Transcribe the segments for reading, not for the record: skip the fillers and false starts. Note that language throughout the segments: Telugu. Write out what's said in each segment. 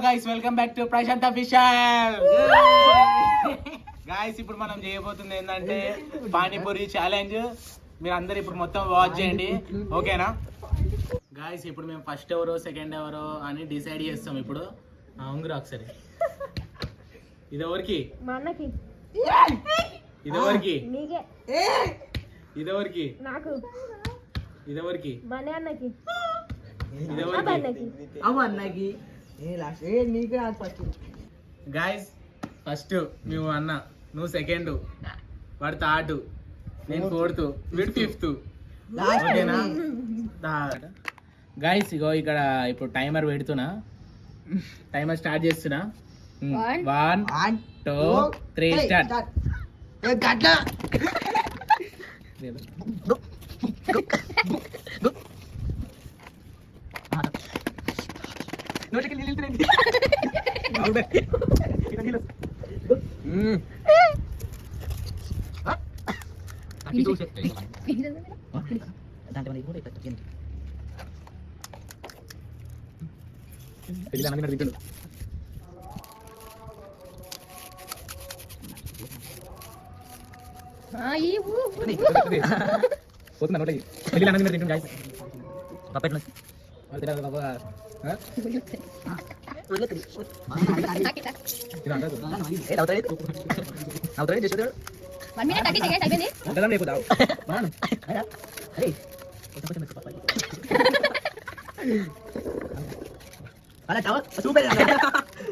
Guys welcome back to Prashant official. Guys ఇప్పుడు మనం చేయబోతుంది ఏంటంటే పానీపూరి ఛాలెంజ్. మీరు అందరు ఇప్పుడు మొత్తం వాచ్ చేయండి, ఓకేనా? గైస్ ఇప్పుడు మేము ఫస్ట్ ఎవరో సెకండ్ ఎవరో అని డిసైడ్ చేస్తాం. ఇప్పుడు ఉంగురా ఒకసారి. ఇది ఎవరికి? మా అన్నకి. ఇది ఎవరికి? నీకే. ఇది ఎవరికి? నాకు. ఇది ఎవరికి? మా అన్నకి. ఇది ఎవరికి? అన్నకి నీకు నాకు ఫస్ట్. గాయస్ ఫస్ట్ నువ్వు అన్న, నువ్వు సెకండ్, వాడు థర్డ్, నేను ఫోర్త్, వీడు ఫిఫ్త్, ఓకేనా? గాయస్ ఇగో ఇక్కడ ఇప్పుడు టైమర్ పెడుతున్నా, టైమర్ స్టార్ట్ చేస్తున్నా. 1 2 3 స్టార్ట్.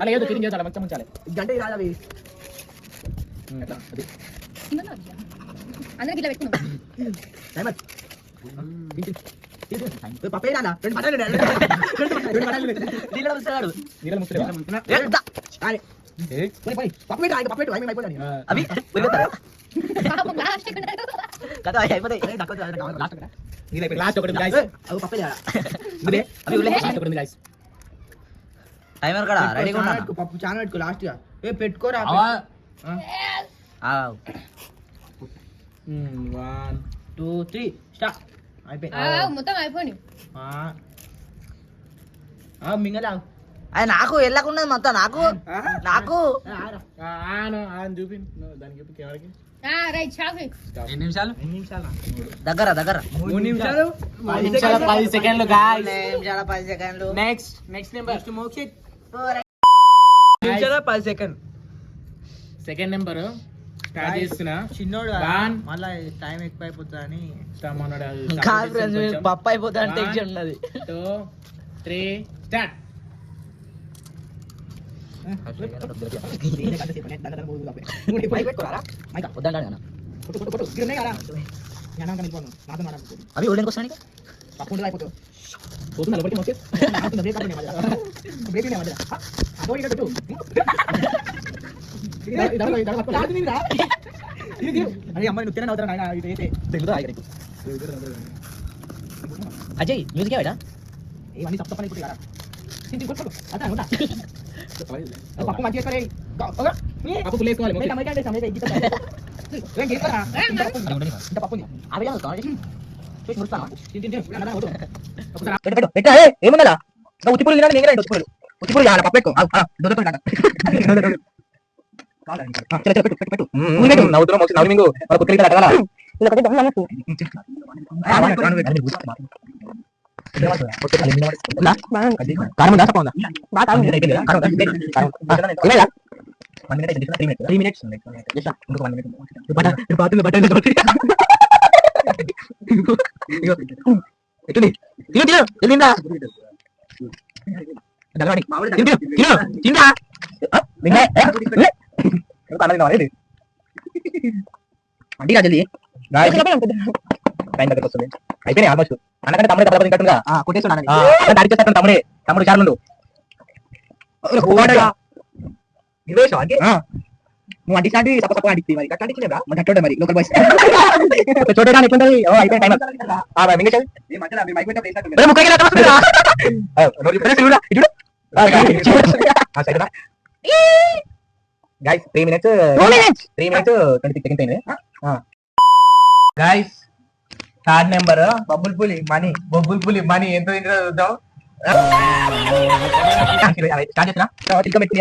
అలా ఏదో ఫీలింగ్ చేయాలి, మంచిగా ఉంచాలి. గంట రాదవి అందరికి ఇట్లా పెట్టుకున్నాం. పప్పే రాదా? రెండు పట్టాలు అవి టైమర్ కూడా రెడీగా ఉన్నా. పప్పు చాలా పెట్టుకో లాస్ట్ గా. పెట్టుకోరా. 1 2 3 స్టార్ట్. మొత్తం అయిపోయి మింగలా. అది నాకు వెళ్ళకుండా మొత్తం నాకు నాకు చూపి దానికి చూపి కెమెరాకి. రైట్ షాఫీ. ఎన్ని నిమిషాలు? దగ్గర దగ్గర 3 నిమిషాలు 10 సెకండ్లు. గాయ్స్ 2 నిమిషాల 10 సెకండ్లు. నెక్స్ట్ నెంబర్ మోక్షిత్ 2 నిమిషాల 10 సెకండ్. సెకండ్ నెంబర్ స్టార్ట్ చేస్తున్నా. చిన్నోడు మళ్ళా టైం ఎక్కువ అయిపోతుందని పప్పు అయిపోతా అని టెన్షన్ ఉన్నది. 2 3 స్టార్ట్. అవి ఓడడానికి వస్తాను పప్పు అయిపోతుంది. అజయ్ మ్యూజిక్ ఏడా ఇవన్నీ తప్ప పని పప్పు మంచిగా పప్పు వేసుకోవాలి. ఏమన్నా ఉత్తిపూలు తినాలి. నేను ఉత్తిపూలు పప్పు ఎక్కువ అయిపోయినాయి ఆల్మోస్ట్. అన్నకంటే తమ్ముడే కట్టుగా కొట్టేస్తున్నాను. తమ్ముడే తమ్ముడు చాలు నువ్వు అంటించి సప అడిగి మరి కట్టే మరి లోకల్ బాయ్స్ చూడడానికి ఎట్లుంటది. అయిపోయిన టైం గైస్ 3 minutes 26 seconds అయింది. గైస్ థర్డ్ నెంబర్ బొబ్బుల్ పులి మనీ ఎంత తింటుందో చూద్దాం. స్టార్ట్ చేస్తున్నా ఇంకా పెట్టి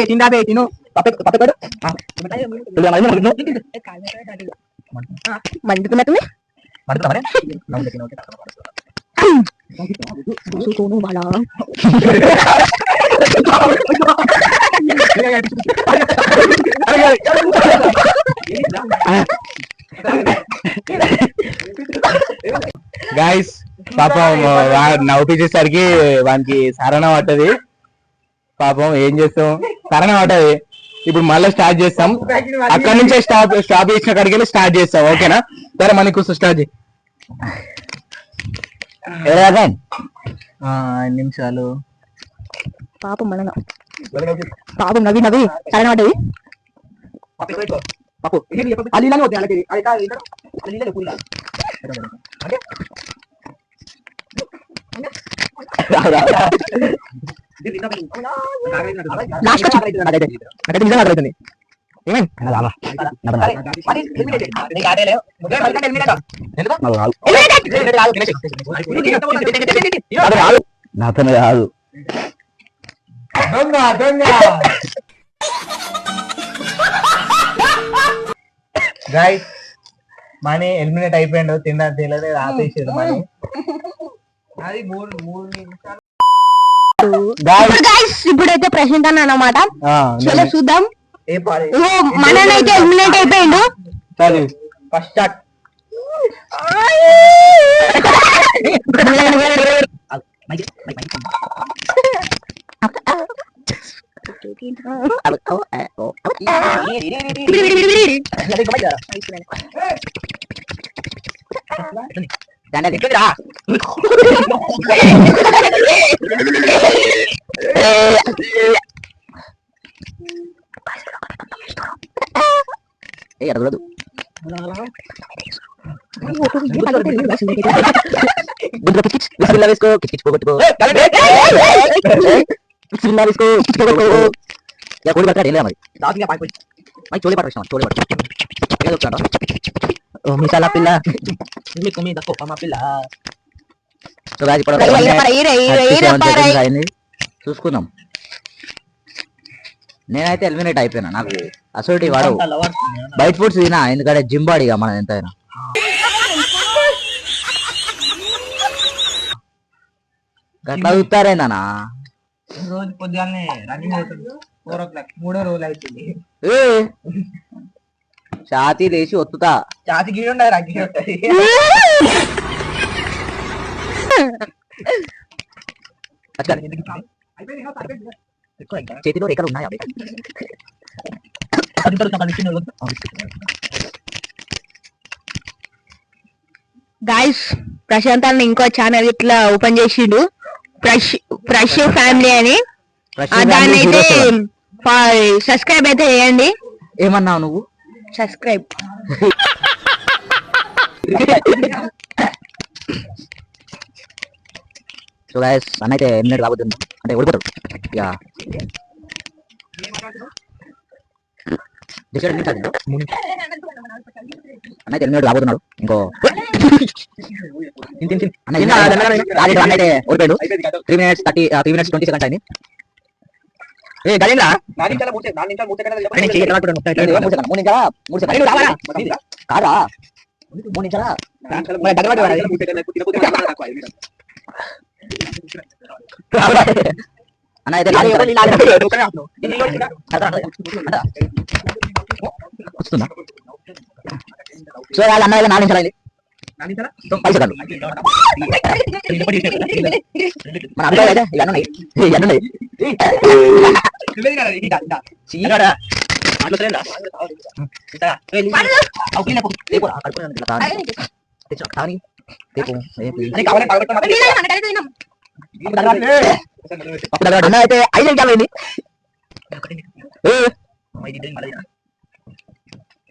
తిందాబే తిను మండుతున్నట్టు గాయస్ పాపం నవ్వుపించేసరికి వానికి సరణ పట్టది. పాపం ఏం చేస్తాం, సరణ పట్టది. ఇప్పుడు మళ్ళీ స్టార్ట్ చేస్తాం. అక్కడ నుంచే స్టాప్ చేసిన కాడికి వెళ్ళి స్టార్ట్ చేస్తాం. ఓకేనా? సరే మనకు స్టార్ట్ చేయి. 5 నిమిషాలు. పాపం మన పాపం నవ్వి నవ్వి సరైన పడ్డది. పాపు అలీలానే వద్దు అలాగే నాతోనే కాదు. గైస్ మనీ ఎలిమినేట్ అయిపోయిండు. తిన్నా తెలియదు ఆపేసేది మనీ. అది 3 నిమిషాలు. ఇప్పుడైతే ప్రశాంత్ అన్న అన్నమాట. చలో చూద్దాం. మననైతే ఎలిమినేట్ అయిపోయిండు. సరే ఫస్ట్ స్టార్ట్. మిసాల పిల్ల చూసుకుందాం. నేనైతే ఎలిమినేట్ అయిపోయినా. నాకు అసలు వాడు బయట ఫుడ్స్ తినా, ఎందుకంటే జిమ్ బాడీగా మనం ఎంతైనా. గట్లా చూస్తారేందనా? రోజు పొద్దుగానే రన్నింగ్ అవుతుంది. 4 o'clock 3వ రోజు అవుతుంది. ఛాతీ లేచి ఒత్తుతా. ఛాతీ గీడు ఉండదు, రగ్గి ఉంటుంది. చేతిలో రేఖలు ఉన్నాయా? గాయస్ ప్రశాంత్ అన్న ఇంకో ఛానల్ ఇట్లా ఓపెన్ చేసిండు, ఫ్రెష్ ఫ్యామిలీ అని. దాన్ని అయితే సబ్స్క్రైబ్ అయితే చేయండి. ఏమన్నావు నువ్వు? సబ్స్క్రైబ్. సో గైస్ అన్న అయితే ఎలిమినేట్ కాబోతుంది, అంటే ఓడిపోతాడు. ఇక అన్న అయితే ఎలిమినేట్ కాబోతున్నాడు. ఇంకో అన్న అయితే ఓడిపోయాడు. 3 minutes 20 seconds అయింది. ఏ గజేంద్ర కాదా 3 నిమిషాలా? అన్న అయితే వస్తుందా? సో అన్న అయితే 4 నిమిషాలు అయింది. 10 సెకండ్లు. మన అభిప్రాయం అయితే ఇవన్నీ ఉన్నాయి. అయితే 5 నిమిషాలు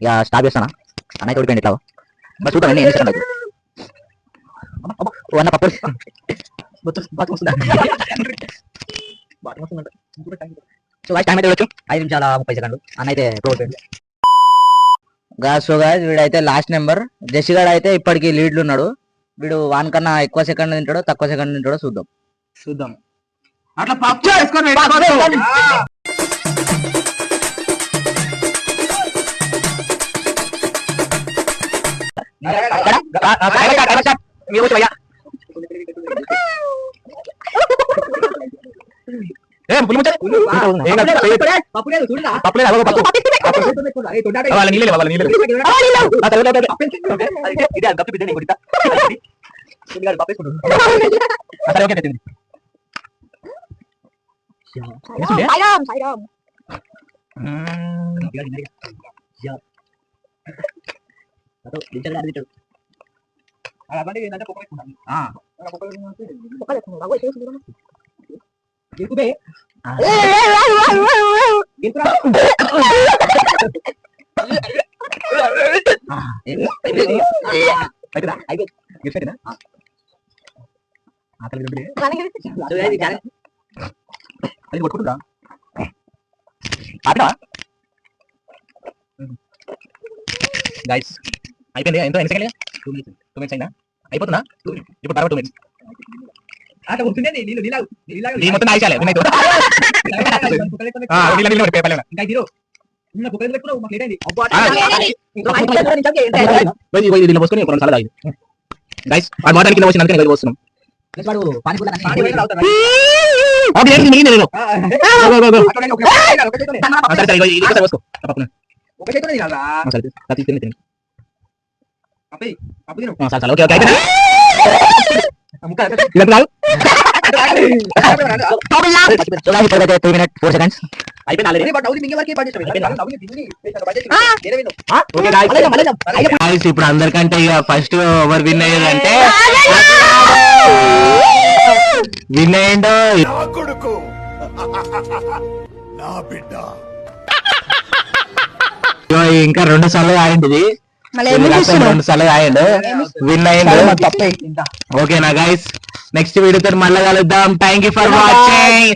ఇక స్టాప్ చేస్తానా అన్నయ్య తోడిపోయింది ఇట్లా బస్ చూద్దాం ఎన్ని సెకండ్ అన్న పప్పు సో టైం అయితే వచ్చు 5 నిమిషాల 30 సెకండ్లు అన్న అయితే సో గాయ్స్ వీడైతే లాస్ట్ నెంబర్ జసిగాడు అయితే ఇప్పటికి లీడ్లు ఉన్నాడు. వీడు వాన్ కన్నా ఎక్కువ సెకండ్ తింటాడో తక్కువ సెకండ్ తింటాడో చూద్దాం అట్లా పప్పు వేసుకొని గైస్ అయిపోయింది ఎంతో ఎన్ని సెకండ్ 2 మినిట్స్ అయినా అయిపోతుందా ఇప్పుడు తర్వాత 2 మినిట్స్ మొత్తం ఆయిచాలే పోసుకొని 2 సార్లు తాగింది గైస్ వాడు మోటార్ కింద వచ్చిన అందుకని పోస్తున్నాం ఇప్పుడు అందరికంటే ఇక ఫస్ట్ ఓవర్ విన్ అయ్యేదంటే విన్ అయ్యిండో ఇంకా 2 సార్లు ఆడింది 2 సార్లు ఆయండు విన్ అయ్యిండు. ఓకేనా గైస్ నెక్స్ట్ వీడియోతో మళ్ళీ కలుద్దాం. Thank you for watching.